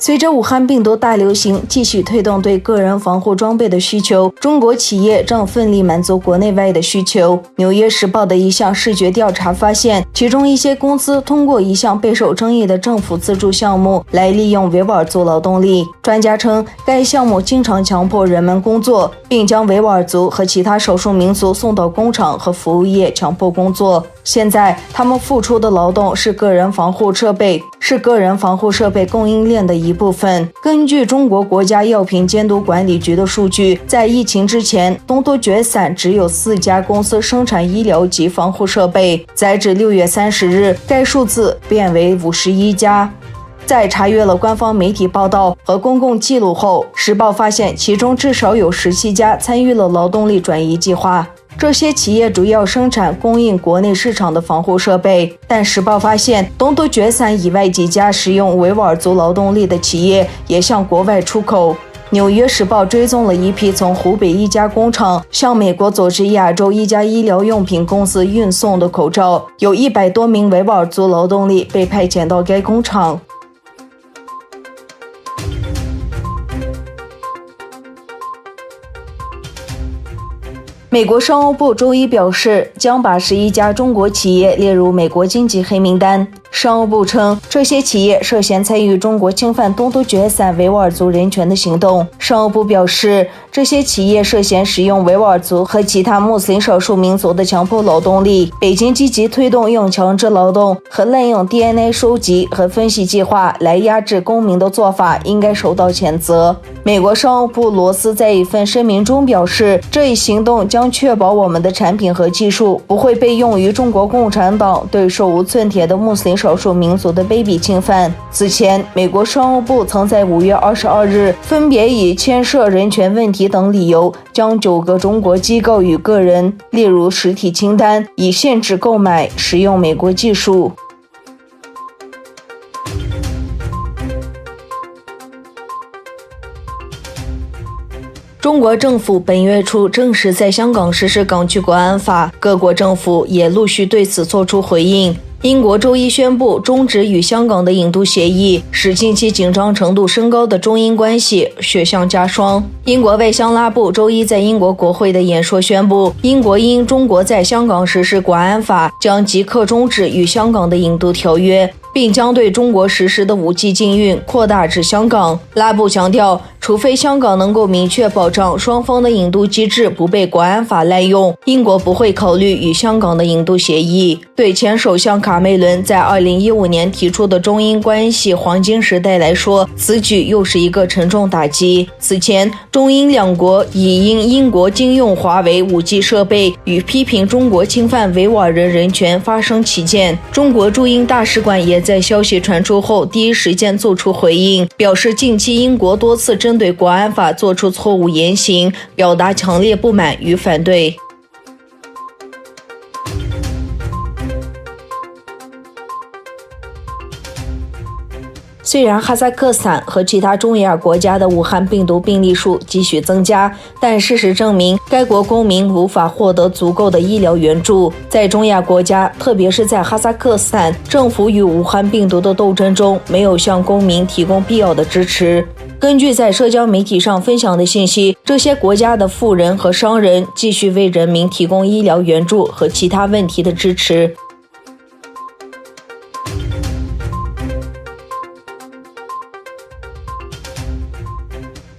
随着武汉病毒大流行继续推动对个人防护装备的需求，中国企业正奋力满足国内外的需求。纽约时报的一项视觉调查发现，其中一些公司通过一项备受争议的政府资助项目来利用维吾尔族劳动力。专家称，该项目经常强迫人们工作，并将维吾尔族和其他少数民族送到工厂和服务业强迫工作。现在，他们付出的劳动是个人防护设备供应链的一部分。根据中国国家药品监督管理局的数据，在疫情之前，东突厥散只有4家公司生产医疗及防护设备，截至6月30日，该数字变为51家。在查阅了官方媒体报道和公共记录后，时报发现其中至少有17家参与了劳动力转移计划。这些企业主要生产供应国内市场的防护设备，但时报发现，东突厥散以外几家使用维吾尔族劳动力的企业也向国外出口。纽约时报追踪了一批从湖北一家工厂向美国佐治亚州一家医疗用品公司运送的口罩，有100多名维吾尔族劳动力被派遣到该工厂。美国商务部周一表示，将把11家中国企业列入美国经济黑名单。商务部称，这些企业涉嫌参与中国侵犯东突厥散维吾尔族人权的行动。商务部表示，这些企业涉嫌使用维吾尔族和其他穆斯林少数民族的强迫劳动力。北京积极推动用强制劳动和滥用 DNA 收集和分析计划来压制公民的做法应该受到谴责。美国商务部罗斯在一份声明中表示，这一行动将确保我们的产品和技术不会被用于中国共产党对手无寸铁的穆斯林少数民族的卑鄙侵犯。此前，美国商务部曾在5月22日分别以牵涉人权问题等理由，将9个中国机构与个人列入实体清单，以限制购买、使用美国技术。中国政府本月初正式在香港实施港区国安法，各国政府也陆续对此作出回应。英国周一宣布终止与香港的引渡协议，使近期紧张程度升高的中英关系雪上加霜。英国外相拉布周一在英国国会的演说宣布，英国因中国在香港实施国安法，将即刻终止与香港的引渡条约，并将对中国实施的武器禁运扩大至香港。拉布强调，除非香港能够明确保障双方的引渡机制不被国安法滥用，英国不会考虑与香港的引渡协议。对前首相卡梅伦在2015年提出的中英关系黄金时代来说，此举又是一个沉重打击。此前，中英两国已因英国禁用华为武器设备与批评中国侵犯维吾尔人人权发生歧见。中国驻英大使馆也在消息传出后第一时间做出回应，表示近期英国多次针对国安法做出错误言行，表达强烈不满与反对。虽然哈萨克斯坦和其他中亚国家的武汉病毒病例数继续增加，但事实证明该国公民无法获得足够的医疗援助。在中亚国家，特别是在哈萨克斯坦，政府与武汉病毒的斗争中没有向公民提供必要的支持。根据在社交媒体上分享的信息，这些国家的富人和商人继续为人民提供医疗援助和其他问题的支持。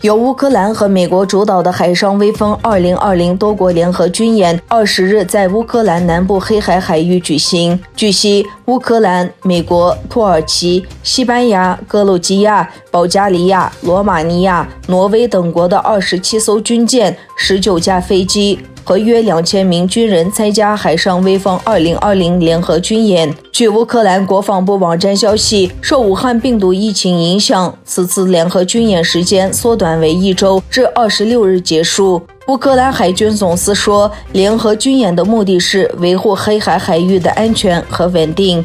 由乌克兰和美国主导的海上威风2020多国联合军演20日在乌克兰南部黑海海域举行。据悉，乌克兰、美国、土耳其、西班牙、格鲁吉亚、保加利亚、罗马尼亚、挪威等国的27艘军舰、19架飞机和约2000名军人参加海上威风2020联合军演。据乌克兰国防部网站消息，受武汉病毒疫情影响，此次联合军演时间缩短为1周，至26日结束。乌克兰海军总司说，联合军演的目的是维护黑海海域的安全和稳定。